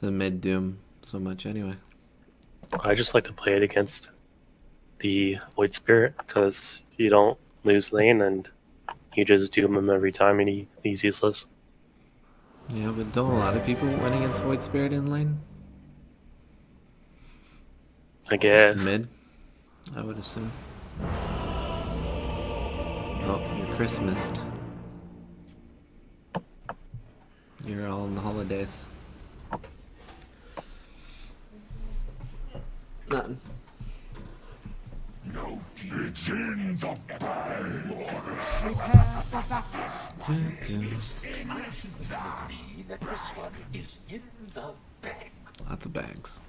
the mid Doom so much anyway. I just like to play it against the Void Spirit because you don't lose lane and you just doom him every time and he's useless. Yeah, but don't a lot of people win against Void Spirit in lane? I guess. In mid, I would assume. Oh, you're Christmased. You're all in the holidays. Nothing. No, it's in the bag. Prepare for battle. That this one is in the bag. Lots of bags.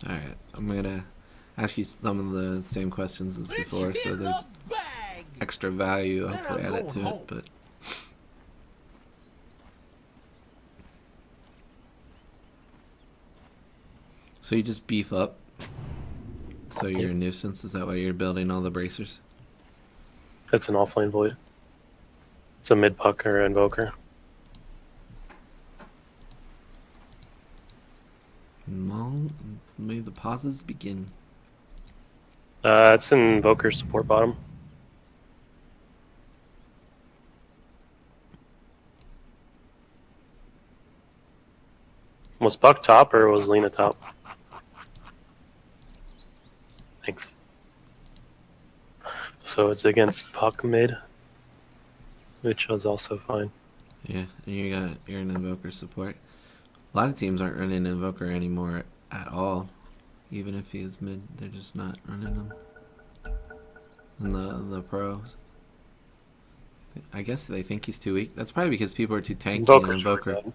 Alright, I'm gonna ask you some of the same questions as before, so there's extra value hopefully added to it, but so you just beef up so you're a nuisance? Is that why you're building all the bracers? It's an offlane Void. It's a mid pucker invoker. Well, may the pauses begin. It's an invoker support bottom. Was Puck top or was Lena top? Thanks. So it's against Puck mid, which was also fine. Yeah, and you're an invoker support. A lot of teams aren't running invoker anymore at all. Even if he is mid, they're just not running him. And the pros, I guess they think he's too weak. That's probably because people are too tanky. Invoker's And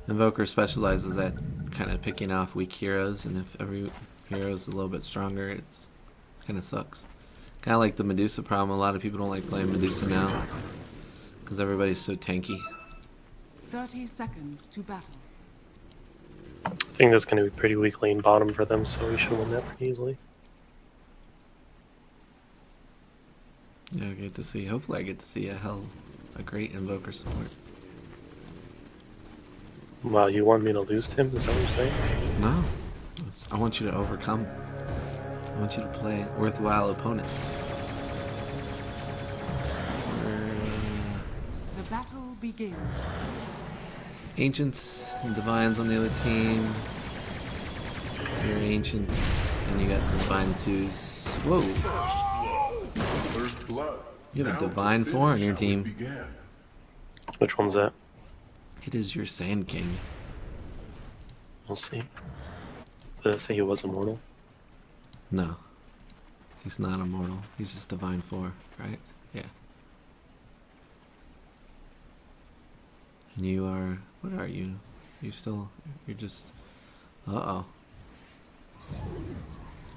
Invoker specializes at kind of picking off weak heroes, and if every hero is a little bit stronger, it's kind of sucks. Kind of like the Medusa problem. A lot of people don't like playing Medusa now because everybody's so tanky. 30 seconds to battle. I think that's going to be pretty weak lane bottom for them, so we should win that pretty easily. Yeah, I get to see. Hopefully, I get to see a great invoker support. Wow, you want me to lose to him? Is that what you're saying? No, I want you to overcome. I want you to play worthwhile opponents. The battle begins. Ancients and Divines on the other team. You're Ancient, and you got some Divine 2s. Whoa! First blood. You have a Divine 4 on your team. Which one's that? It is your Sand King. We'll see. Did I say he was immortal? No. He's not immortal. He's just Divine 4, right? Yeah. And you are... What are you? You're just... Uh-oh.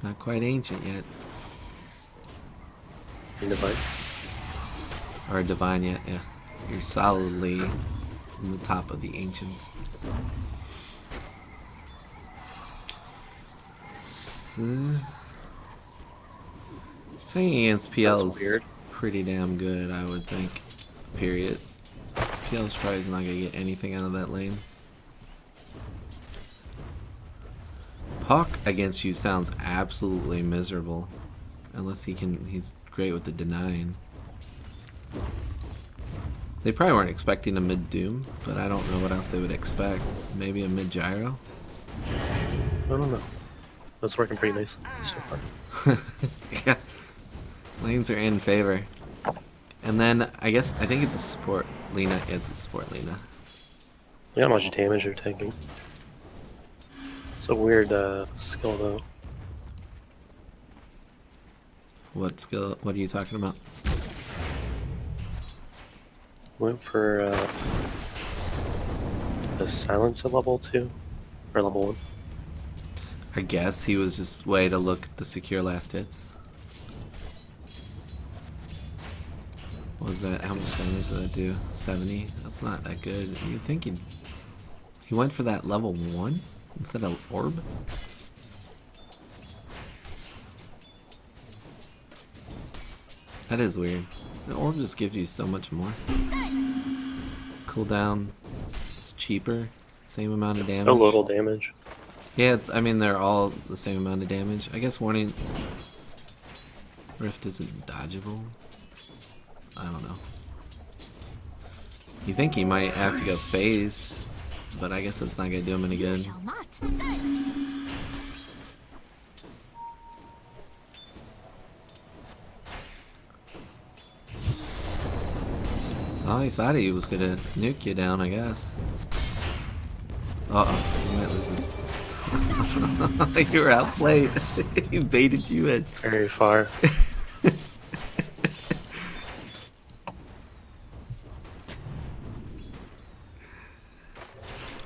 Not quite ancient yet. Divine? Or divine yet, yeah. You're solidly in the top of the ancients. Saying against PL is pretty damn good, I would think. Period. PL's probably not gonna get anything out of that lane. Puck against you sounds absolutely miserable. Unless he's great with the denying. They probably weren't expecting a mid Doom, but I don't know what else they would expect. Maybe a mid Gyro? I don't know. That's working pretty nice so far. Yeah. Lanes are in favor. And then, I think it's a support Lena. It's a support Lena. Look how much damage you're taking. It's a weird skill though. What skill? What are you talking about? Went for the silence at level 2 or level 1. I guess he was just way to look to secure last hits. What was that? How much damage did that do? 70? That's not that good. You'd think he went for that level 1 instead of orb? That is weird. The orb just gives you so much more. Cooldown, cheaper, same amount of damage. So little damage. Yeah, I mean they're all the same amount of damage. I guess Warning Rift isn't dodgeable. I don't know. You think he might have to go phase, but I guess that's not gonna do him any good. Shall not. Oh, he thought he was gonna nuke you down, I guess. Uh-oh, he might lose his... You were outplayed. He baited you in. Very far.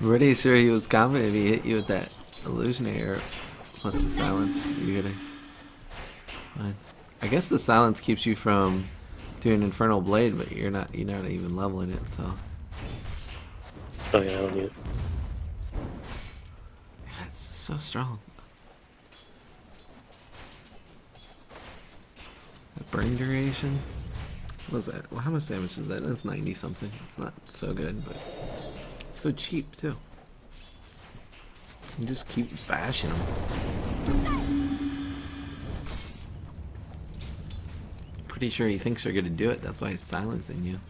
I'm pretty sure he was confident if he hit you with that illusionary plus the silence. You're gonna... Fine. I guess the silence keeps you from doing Infernal Blade, but you're not even leveling it, so... Oh yeah, I don't need it. Yeah, it's so strong. The burn duration? What was that? Well, how much damage is that? That's 90 something. It's not so good, but it's so cheap too. You just keep bashing them. Pretty sure he thinks you're gonna do it. That's why he's silencing you.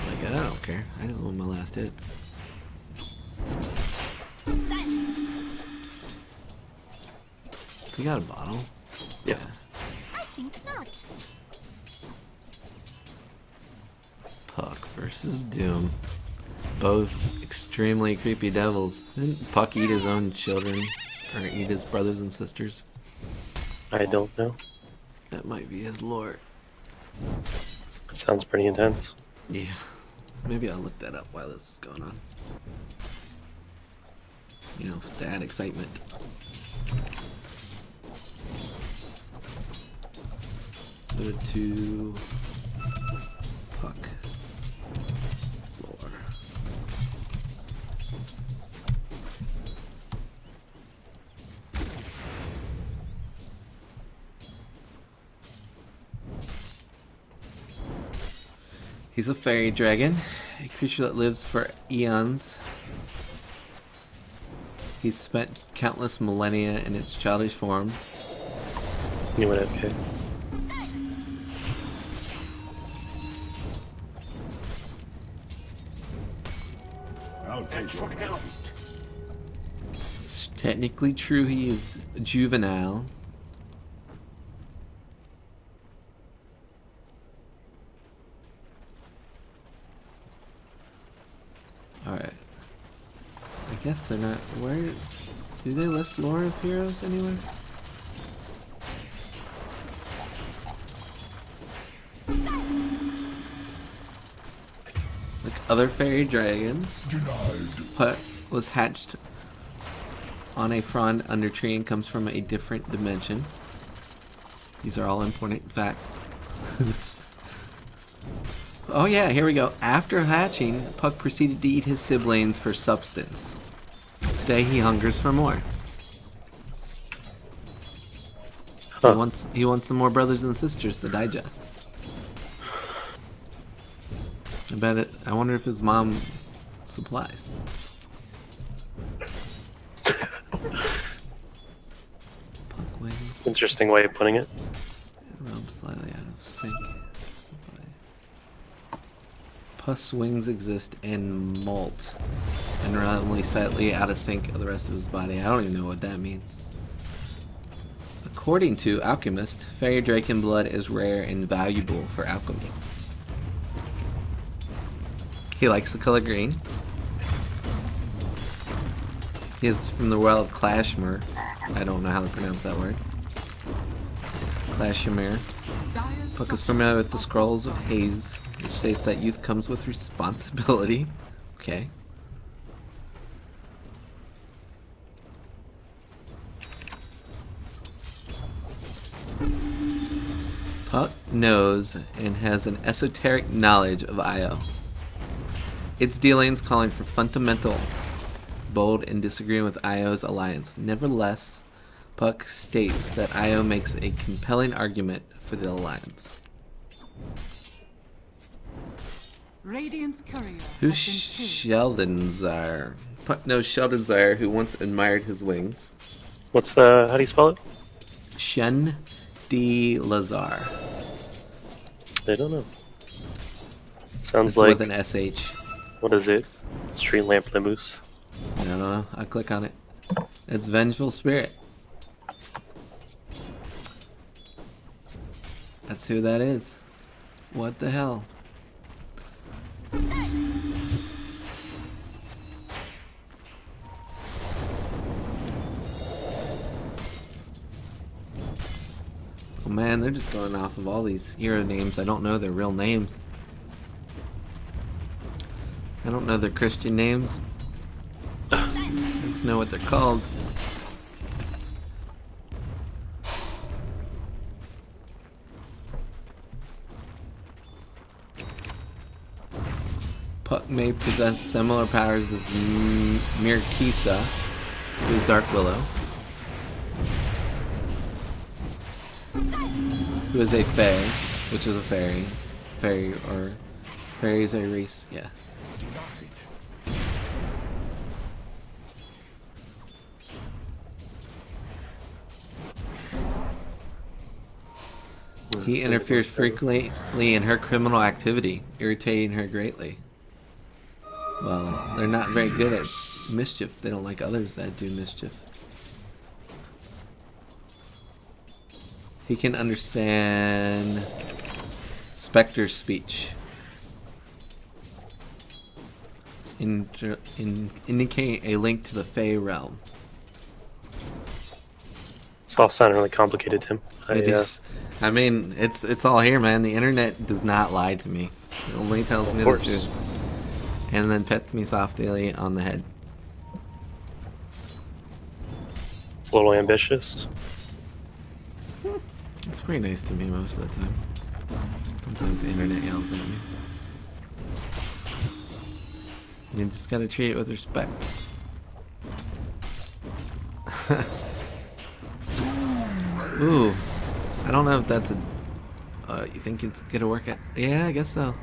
Like, I don't care. I just want my last hits. So you got a bottle? Yeah. I think not. Puck versus Doom. Both extremely creepy devils. Didn't Puck eat his own children? Or eat his brothers and sisters? I don't know. That might be his lore. Sounds pretty intense. Yeah. Maybe I'll look that up while this is going on. You know, to add excitement. Go to Puck lore. He's a fairy dragon, a creature that lives for eons. He's spent countless millennia in its childish form. You went okay. I'll take your help. It's technically true he is juvenile. Alright. I guess they're not... Where... Do they list lore of heroes anywhere? Like other fairy dragons. Denied. Puck was hatched on a frond under tree and comes from a different dimension. These are all important facts. Oh yeah, here we go. After hatching, Puck proceeded to eat his siblings for substance. Today he hungers for more. Huh. He wants some more brothers and sisters to digest. I bet it. I wonder if his mom supplies. Puck wings. Interesting way of putting it. Rub slightly out of sync. Puss wings exist in molt and are only slightly out of sync of the rest of his body. I don't even know what that means. According to Alchemist, fairy draken blood is rare and valuable for alchemy. He likes the color green. He is from the world of Klashmir. I don't know how to pronounce that word. Klashmir. Puck is familiar with the Scrolls of Haze, which states that youth comes with responsibility. Okay. Puck knows and has an esoteric knowledge of Io. Its dealings calling for fundamental, bold, and disagreeing with Io's alliance. Nevertheless, Puck states that Io makes a compelling argument for the alliance. Radiant's courier Who's has been killed. Sheldonzar? Puck knows Sheldonzar, who once admired his wings. What's the? How do you spell it? Shen D. Lazar. I don't know. Sounds It's like with an SH. what is it? Street Lamp the Moose. I don't know. I'll click on it. It's Vengeful Spirit. That's who that is. What the hell? Oh man, they're just going off of all these hero names. I don't know their real names. I don't know their Christian names. I just know what they're called. Puck may possess similar powers as Mirkisa, who is Dark Willow, who is a Fae, which is a fairy. Fairy or fairy is a race, yeah. He interferes frequently in her criminal activity, irritating her greatly. Well, they're not very good at mischief. They don't like others that do mischief. He can understand Spectre speech, indicating a link to the Fey realm. It's all sounding really complicated, Tim. It is. I mean, it's all here, man. The internet does not lie to me. It only tells me the truth. And then pets me softly on the head. It's a little ambitious. It's pretty nice to me most of the time. Sometimes the internet yells at me. You just gotta treat it with respect. Ooh. I don't know if that's a... you think it's gonna work out? Yeah, I guess so.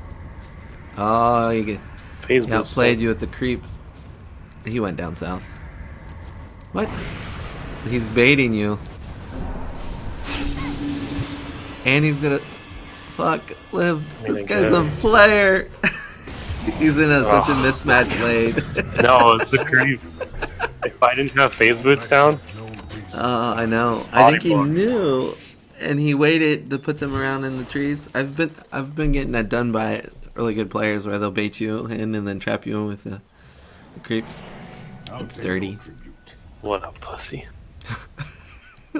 Oh, you get... He outplayed you with the creeps. He went down south. What? He's baiting you. And he's gonna... Fuck, live. This guy's a player. He's in such a mismatched lane. No, it's the creep. If I didn't have phase boots down... I know. I think he knew, and he waited to put them around in the trees. I've been getting that done by really good players where they'll bait you in and then trap you in with the creeps. It's dirty. What a pussy.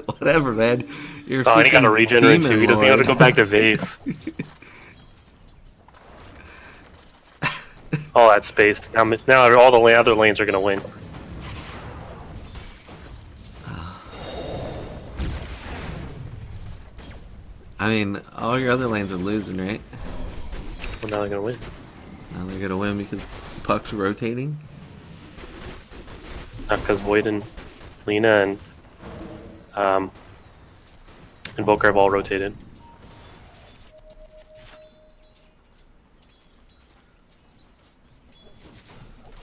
Whatever, man. You're oh, and he got to regenerate too. He doesn't have to go back to base. All that space. Now all the other lanes are going to win. I mean, all your other lanes are losing, right? Well, now they're gonna win. Now they're gonna win because Puck's rotating? Not because Void and Lena and Invoker have all rotated.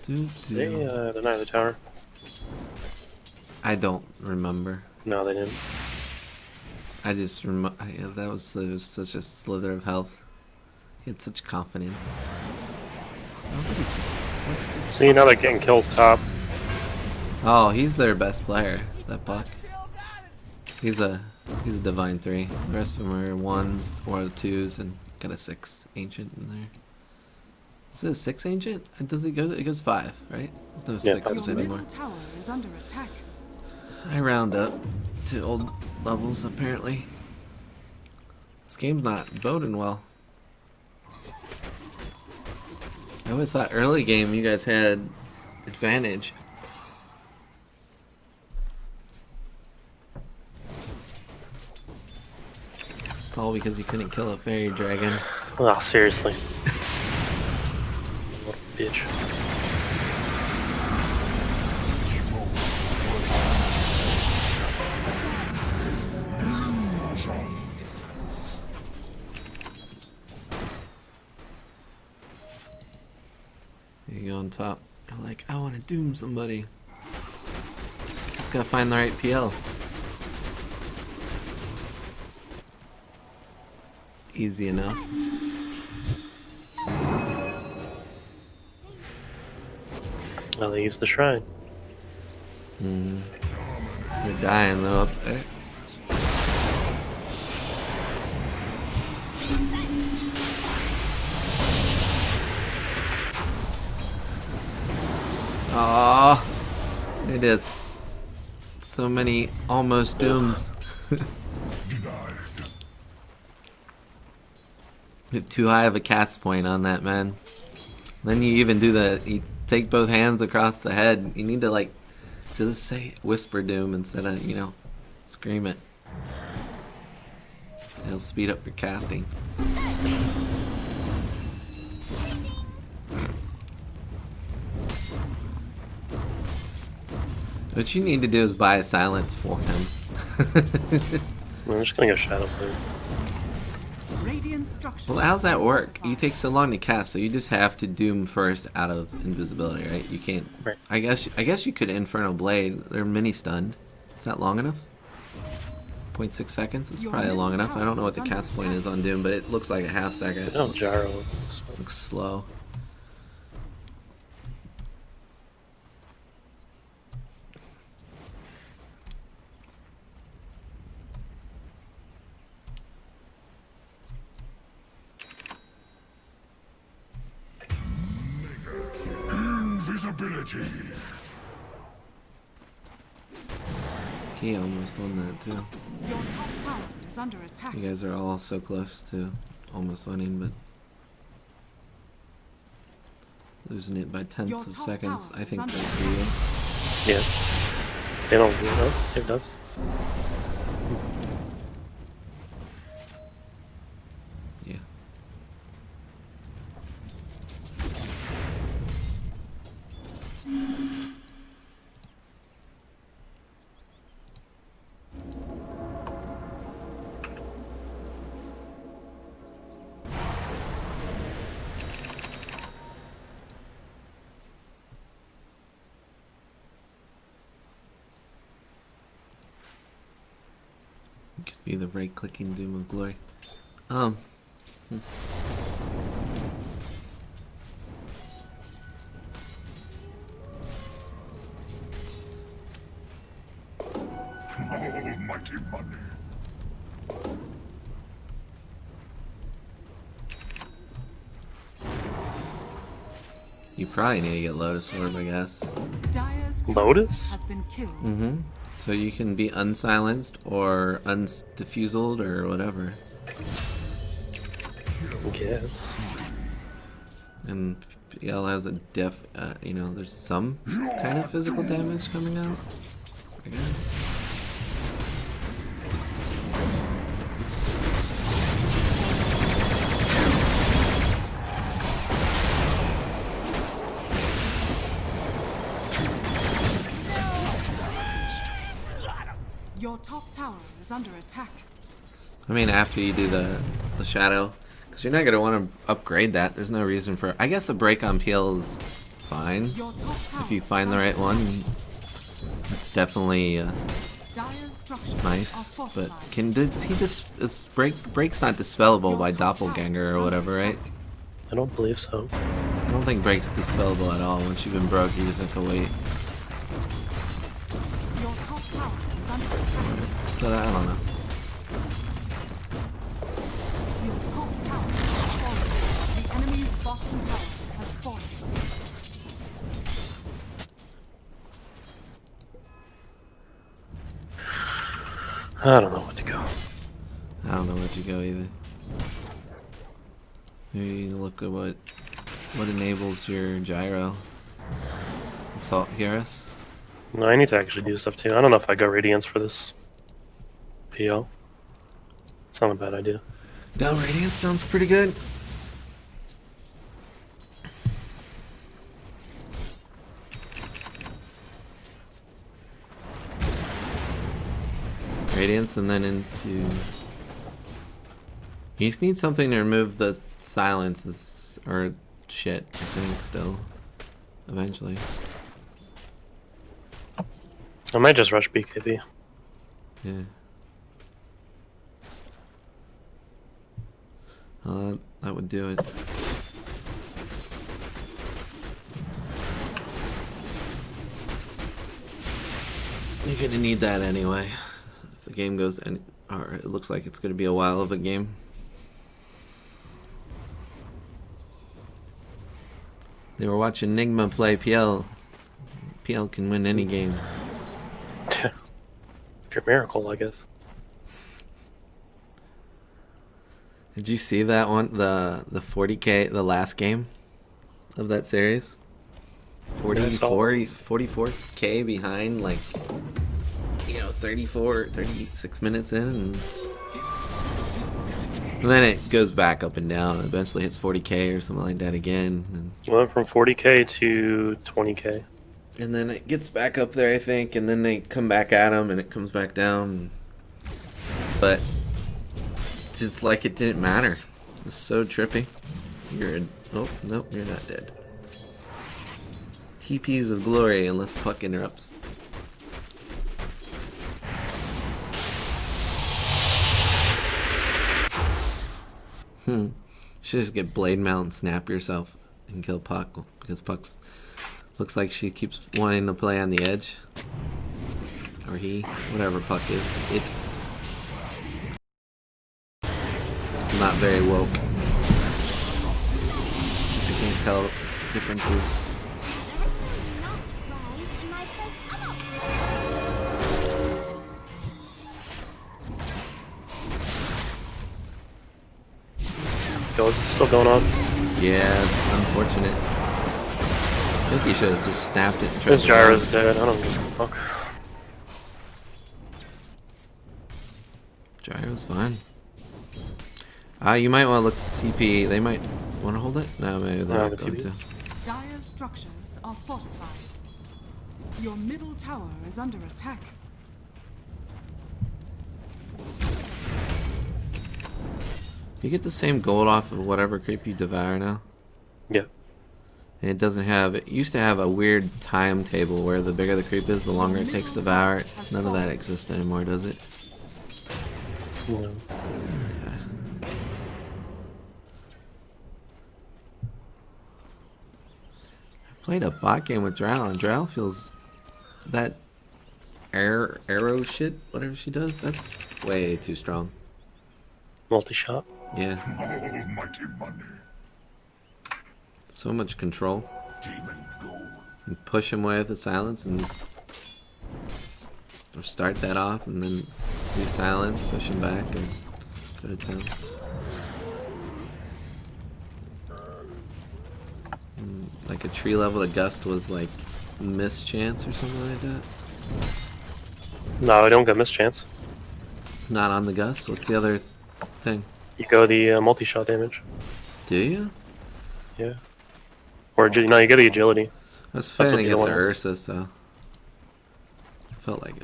They denied the tower. I don't remember. No, they didn't. I just remember that was such a slither of health. He had such confidence. What is this? See, now they're getting kills top. Oh, he's their best player. That Puck. He's a divine 3. The rest of them are 1s or 2s and got a 6 ancient in there. Is it a 6 ancient? Does it go? It goes 5, right? There's no 6s Your anymore. middle tower is under attack. I round up to old levels apparently. This game's not boding well. I would have thought early game you guys had advantage. It's all because you couldn't kill a fairy dragon. Oh, seriously. What a bitch. You go on top. You're like, I want to doom somebody. Just gotta find the right PL. Easy enough. Well, they use the shrine. You're dying though up there. Aww. It is. So many almost dooms. You have too high of a cast point on that, man. Then you even do you take both hands across the head. You need to like just say whisper doom instead of, you know, scream it. It'll speed up your casting. What you need to do is buy a silence for him. I'm just gonna go Shadow Blade. Radiant structures. Well, how's that work? fortified. You take so long to cast, so you just have to doom first out of invisibility, right? You can't. Right. I guess you could Infernal Blade. They're mini stunned. Is that long enough? 0.6 seconds. It's Your probably long middle enough. I don't know what the tower is cast under point is on Doom, but it looks like a half second. Oh, Gyro. Looks slow. Invisibility. He almost won that too. Your top tower is under attack. You guys are all so close to almost winning, but losing it by tenths Your of top seconds. tower I is think under that's for you. Yeah. They don't do it. It does. Yeah. It could be the right-clicking Doom of Glory. Almighty money. You probably need to get Lotus Orb, I guess. Dire's Lotus? has been killed. Mm-hmm. So you can be unsilenced or undiffuseled or whatever. I guess. And PL has a you know, there's some kind of physical damage coming out, I guess. Your top tower is under attack. I mean, after you do the shadow, because you're not going to want to upgrade that. There's no reason for. I guess a break on PL is fine Your top tower if you find is the under right one. attack. It's definitely Dire's structures are nice, but fortified. does he just is break's not dispellable Your by top tower Doppelganger is or under whatever, right? attack. I don't believe so. I don't think break's dispellable at all. Once you've been broke, you just have to wait. Your top tower is under attack. But I don't know. Your top tower has fallen. The enemy's bottom tower has fallen. I don't know what to go. I don't know where to go either. Maybe you need to look at what enables your gyro. Assault Garrus. No, I need to actually do stuff too. I don't know if I go Radiance for this PO. It's not a bad idea. No, Radiance sounds pretty good. Radiance and then into... You just need something to remove the silences, or shit, I think, still. eventually. I might just rush BKB. Yeah. That would do it. You're gonna need that anyway. If the game goes, or it looks like it's gonna be a while of a game. They were watching Nigma play PL. PL can win any game. Pure miracle, I guess. Did you see that one? The 40K, the last game of that series? 44K behind, like, 36 minutes in. And then it goes back up and down. And eventually hits 40K or something like that again. And Went from 40K to 20K. And then it gets back up there, I think, and then they come back at him, and it comes back down. But it's like it didn't matter. It's so trippy. Oh, nope, you're not dead. TPs of glory, unless Puck interrupts. You should just get Blade Mount and snap yourself and kill Puck, because Puck's looks like she keeps wanting to play on the edge. Or he, whatever Puck is. It. Not very woke. I can't tell differences. Yo, is this still going on? Yeah, it's unfortunate. I think he should have just snapped it and tried This to Gyro's run. dead. I don't give a fuck. Gyro's fine. You might want to look at TP. They might want to hold it? No, maybe they're No, not the going TP. to. Dire's structures are fortified. Your middle tower is under attack. You get the same gold off of whatever creep you devour now. Yeah. And it doesn't have, it used to have a weird timetable where the bigger the creep is, the longer it takes to devour it. None of that exists anymore, does it? No. Okay. I played a bot game with Drow, and Drow feels that arrow shit, whatever she does, that's way too strong. Multi-shot. Yeah. Almighty money. So much control. Demon gold. And push him away with the silence and just or start that off and then do silence, push him back and go to town. Like a tree level, a gust was like mischance or something like that. No, I don't get mischance. Not on the gust. What's the other thing? You go the multi-shot damage. Do you? Yeah. Or no, you get the agility. I was what fighting the against the other one is. Ursa, so I felt like it.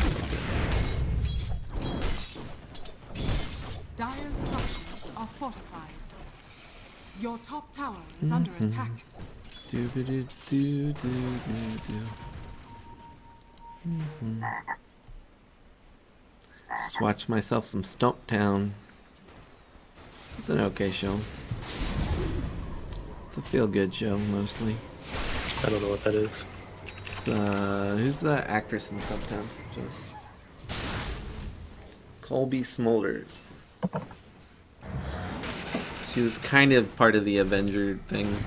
Dire's structures are fortified. Your top tower is under attack. Just watch myself some Stump Town. It's an okay show. It's a feel-good show, mostly. I don't know what that is. It's, who's the actress in Stump Town? Just Colby Smulders. She was kind of part of the Avenger thing.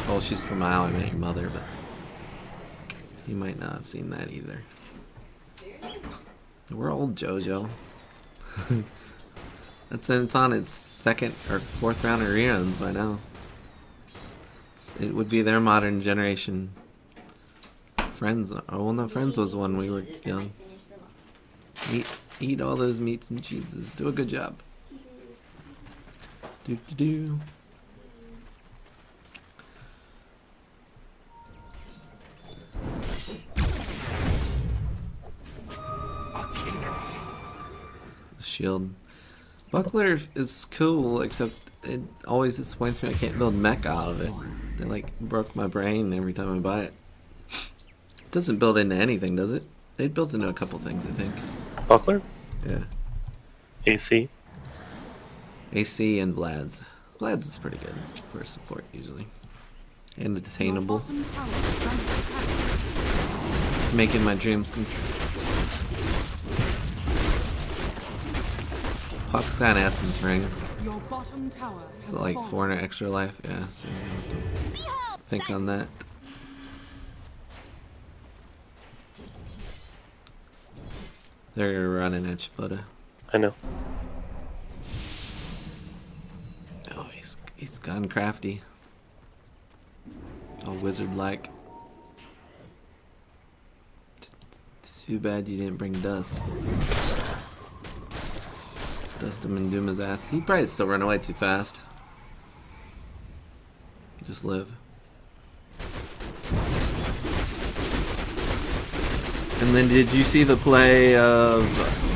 Oh, she's from How I Met Your Mother, but you might not have seen that either. We're old, JoJo. It's on its second or fourth round of reruns by now. It would be their modern generation. Friends, oh well, no, Friends was when we were young. Eat all those meats and cheeses. Do a good job. Do do do. The shield. Buckler is cool, except it always disappoints me I can't build mech out of it. They like broke my brain every time I buy it. It doesn't build into anything, does it? It builds into a couple things, I think. Buckler? Yeah. AC? AC and Vlad's. Vlad's is pretty good for support usually. And it's Your attainable. bottom tower is under attack. Making my dreams come true. Puck's got an essence ring. Your bottom tower has So like fallen. 400 extra life. Yeah, so you have to Behold, think on that. They're running at Chipotle. I know. Oh, he's gone crafty. All wizard-like. Too bad you didn't bring Dust. Dust him and doom his ass. He'd probably still run away too fast. Just live. And then did you see the play of...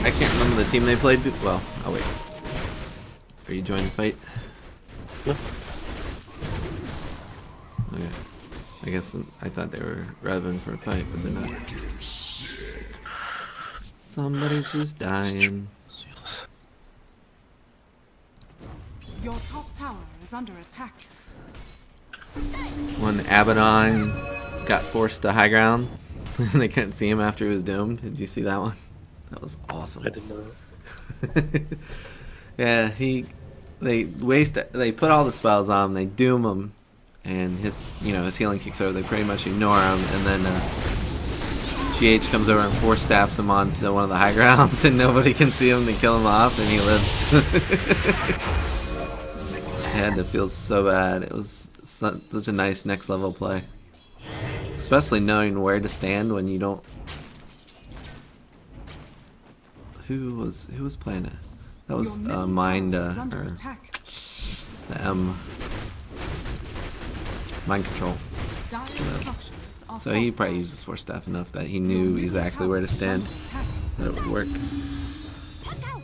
I can't remember the team they played. Well, I'll wait. Are you joining the fight? No. Okay. I guess I thought they were revving for a fight, but they're not. Somebody's just dying. Your top tower is under attack. When Abaddon got forced to high ground, and they couldn't see him after he was doomed. Did you see that one? That was awesome. I didn't know that. Yeah, they put all the spells on him, they doom him, and his healing kicks over. They pretty much ignore him, and then GH comes over and force staffs him onto one of the high grounds, and nobody can see him. They kill him off, and he lives. It had to feel so bad. It was such a nice next level play, especially knowing where to stand when you don't. Who was playing it? That was Your middle Mind tower is under or attack. the Mind Control. Dire structures are So he probably fortified. uses Force Staff enough that he Your knew middle exactly tower where to is stand. under attack. That it would work. Puck out.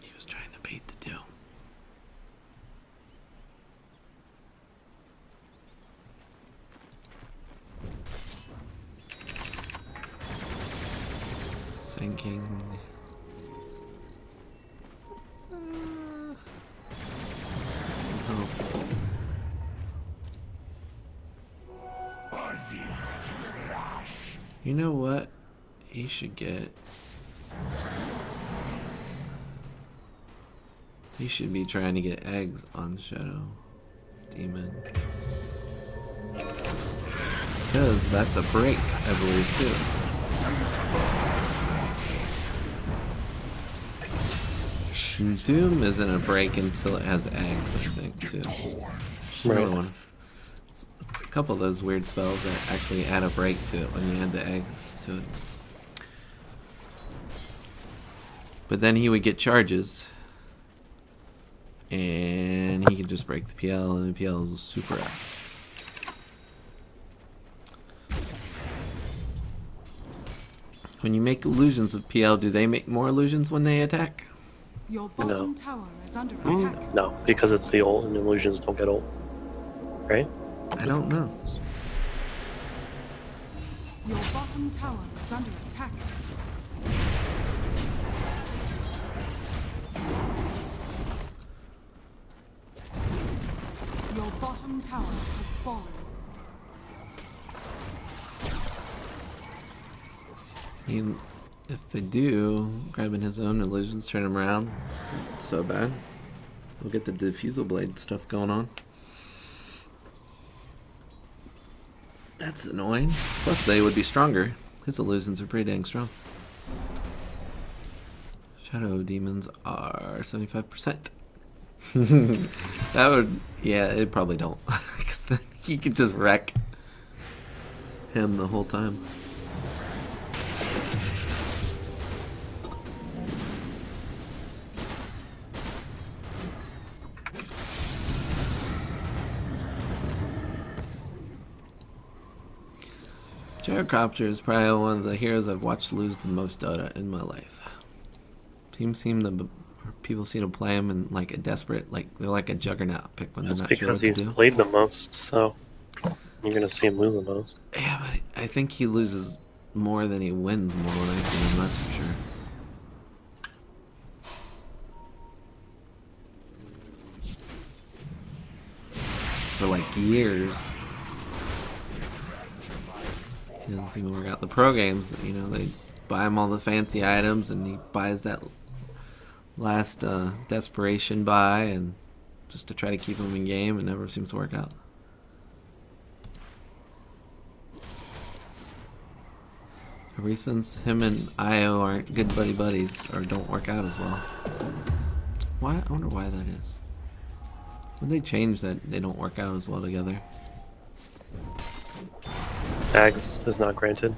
He was trying to bait the doom. Sinking. Oh. You know what he should get? He should be trying to get eggs on Shadow Demon. Because that's a break, I believe, too. And Doom isn't a break until it has eggs, I think, too. Another Right. one. It's a couple of those weird spells that actually add a break to it when you add the eggs to it. But then he would get charges. And he could just break the PL, and the PL is super effed. When you make illusions of PL, do they make more illusions when they attack? Your bottom tower is under attack. No, because it's the ult and illusions don't get ult. Right? I don't know. Your bottom tower is under attack. Your bottom tower has fallen. If they do, grabbing his own illusions, turn him around, it's so bad. We'll get the diffusal blade stuff going on. That's annoying. Plus, they would be stronger. His illusions are pretty dang strong. Shadow demons are 75%. That would, yeah, it probably don't. Because then he could just wreck him the whole time. Gyrocopter is probably one of the heroes I've watched lose the most Dota in my life. People seem to play him in like a desperate, like they're like a juggernaut pick when That's they're not sure because what to he's do. played the most, so you're gonna see him lose the most. Yeah, but I think he loses more than he wins more when I see him, that's for sure. For like years. He doesn't seem to work out. The pro games, you know, they buy him all the fancy items and he buys that last desperation buy and just to try to keep him in game. It never seems to work out. Ever since him and Io aren't good buddies or don't work out as well. Why? I wonder why that is. When they change that they don't work out as well together. Tags is not granted.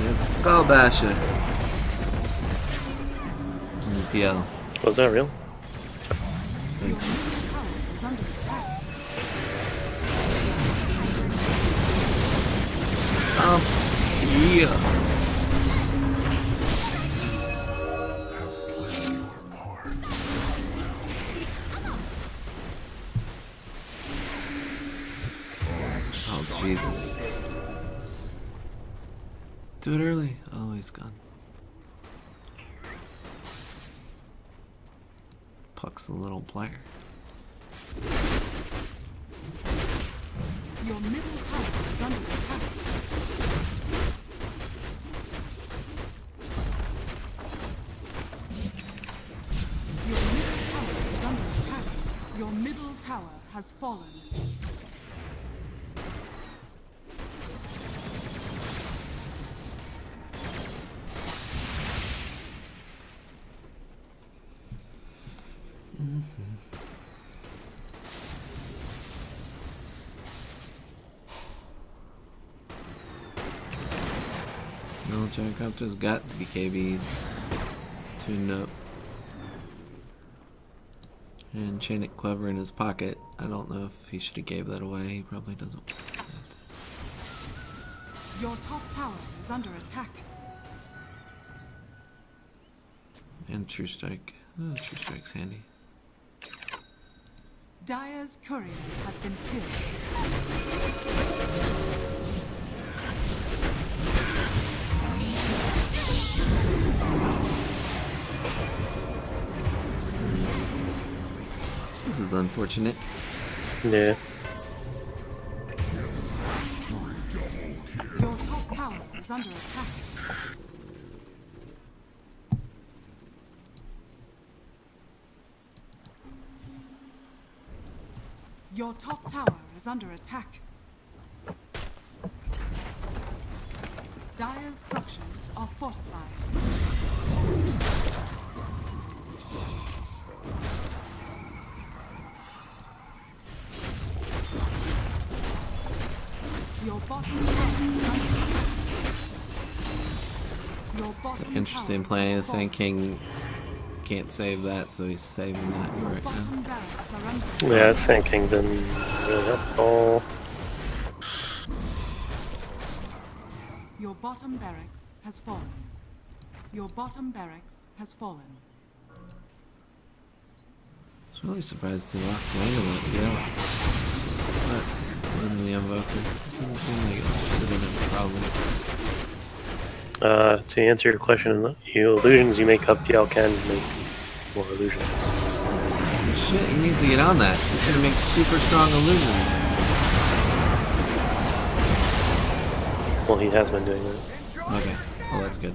There's a Skull Basher. PL. Was that real? Thanks. Tower is under attack. Yeah. Oh, Jesus. Do it early. Oh, he's gone. Puck's a little player. Your middle tower is under attack. Your middle tower is under attack. Your middle tower has fallen. No, Gyrocopter's got to be KV tuned up. And Chainic Qevhn in his pocket. I don't know if he should have gave that away. He probably doesn't want that. Your top tower is under attack. And True Strike. Oh, True Strike's handy. Dire's courier has been killed. This is unfortunate. Yeah. Your top tower is under attack. Your top tower is under attack. Dire's structures are fortified. Your bottom tower is under attack. Your bottom Interesting tower play. The has fallen. Sand King can't save that, so he's saving that Your right now. bottom barracks are under attack. Yeah, Sand King didn't really help at all. Your bottom barracks has fallen. Your bottom barracks has fallen. I was really surprised he lost lane a little. Yeah. But wasn't the Invoker. Doesn't seem like it should have been a problem. To answer your question, you illusions you make up, DL can make more illusions. Shit, he needs to get on that. He's gonna make super strong illusions. Well, he has been doing that. Okay, well that's good.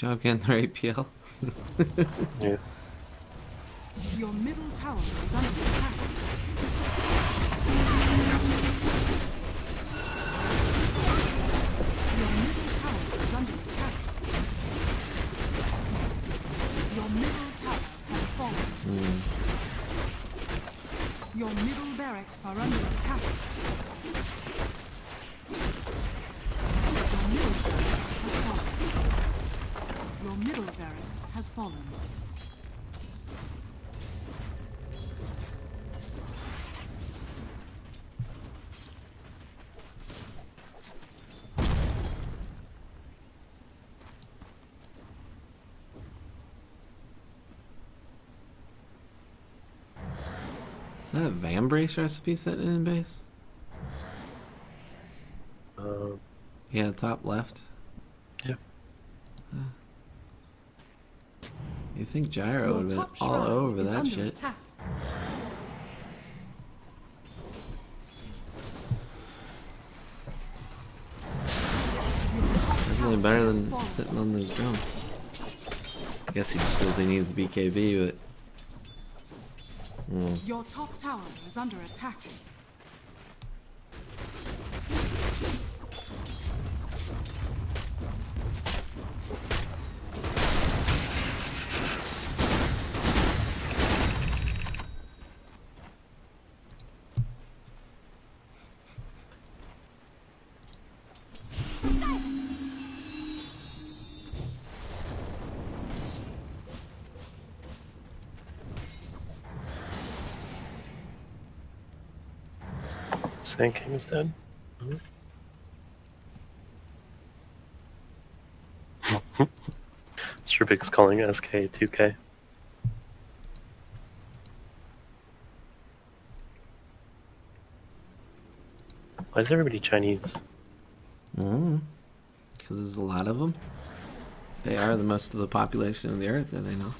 job getting the right PL. Yeah. Your middle tower is under attack. Your middle tower is under attack. Your middle tower has fallen. Your middle barracks are under attack. Your middle barracks has fallen. Your middle barracks has fallen. Is that a Vambrace recipe sitting in base? Yeah, top left. Yeah. You think Gyro Your would have been top all shrine over is that under shit? attack. Definitely better than sitting on those drums. I guess he just feels he needs BKB, but... Your top tower is under attack. Sand King is dead. Strubik's calling SK 2K. Why is everybody Chinese? Because there's a lot of them. They are the most of the population of the earth, that I know.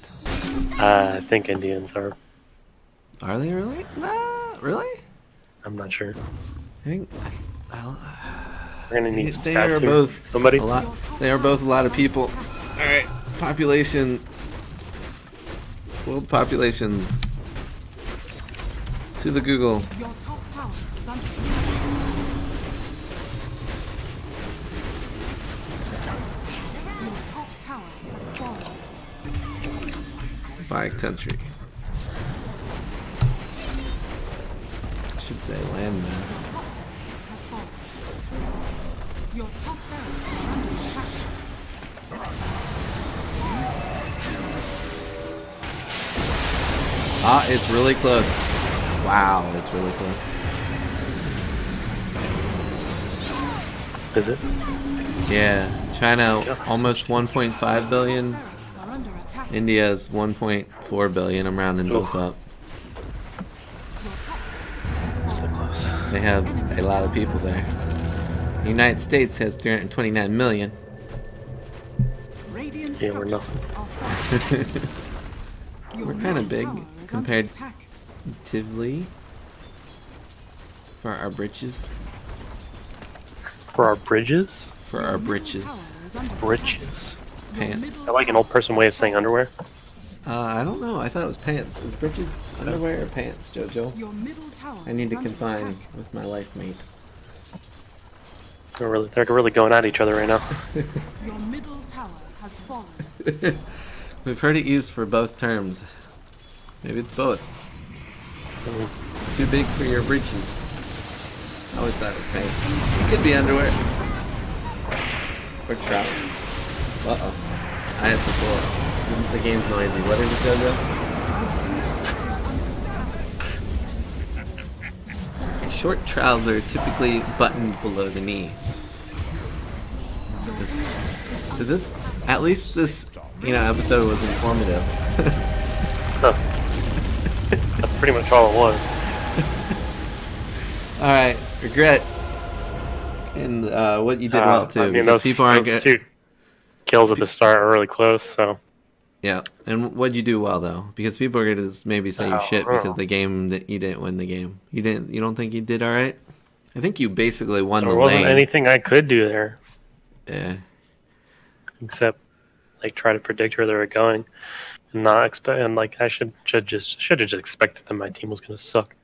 I think Indians are. Are they really? No, really? I'm not sure. I think... Well, We're gonna need some they stats are here. both Somebody? a lot. They are both a lot of people. All right, population. World populations. To the Google. Your top tower is under attack. Your top tower has fallen. By country. I should say landmass. Has fallen. Your top barracks are under attack. Ah, it's really close. Wow, it's really close. Is it? Yeah, China almost 1.5 billion. Barracks are under attack. India's 1.4 billion. I'm rounding both up. So close. They have a lot of people there. The United States has 329 million. Radiant Yeah, we're structures are falling. Your We're kind of middle big tower is compared under attack. Tively for our britches. For our bridges? For Your our middle britches. tower is under attack. Britches. Your Pants. Is middle that like an old person way of saying underwear? I don't know. I thought it was pants. Is britches underwear or pants, Jojo? Your middle tower I need is to under confine attack. with my life mate. They're really going at each other right now. Your middle tower has fallen. We've heard it used for both terms. Maybe it's both. Too big for your britches. I always thought it was pants. It could be underwear. Or trousers. Uh-oh. I have to pull it. The game's noisy. What is it, Jojo? A short trouser typically buttoned below the knee. So this, at least this, episode was informative. Huh. That's pretty much all it was. Alright, regrets. And what you did well too. I mean, because those, people aren't those good. two kills at the start are really close, so. Yeah, and what'd you do well though? Because people are gonna just maybe say you shit Oh. because the game that you didn't win the game. You don't think you did all right? I think you basically won There the wasn't lane. anything I could do there, Yeah. except like try to predict where they were going, and not expect. And like I should have just expected that my team was gonna suck.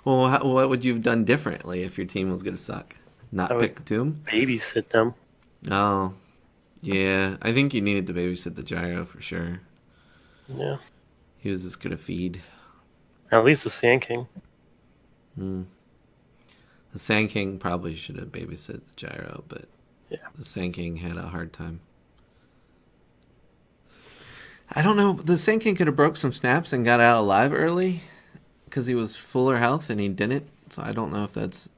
Well, what would you have done differently if your team was going to suck? Not I would pick Doom? babysit them. Oh, yeah. I think you needed to babysit the gyro for sure. Yeah, He was just going to feed. at least the Sand King. The Sand King probably should have babysit the gyro, but Yeah. the Sand King had a hard time. I don't know. The Sand King could have broke some snaps and got out alive early because he was fuller health and he didn't. So I don't know if that's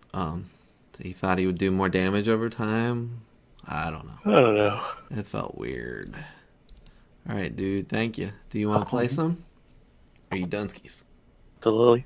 he thought he would do more damage over time. I don't know. I don't know. It felt weird. All right, dude. Thank you. Do you want to play some? Are you Dunskies? The Lily.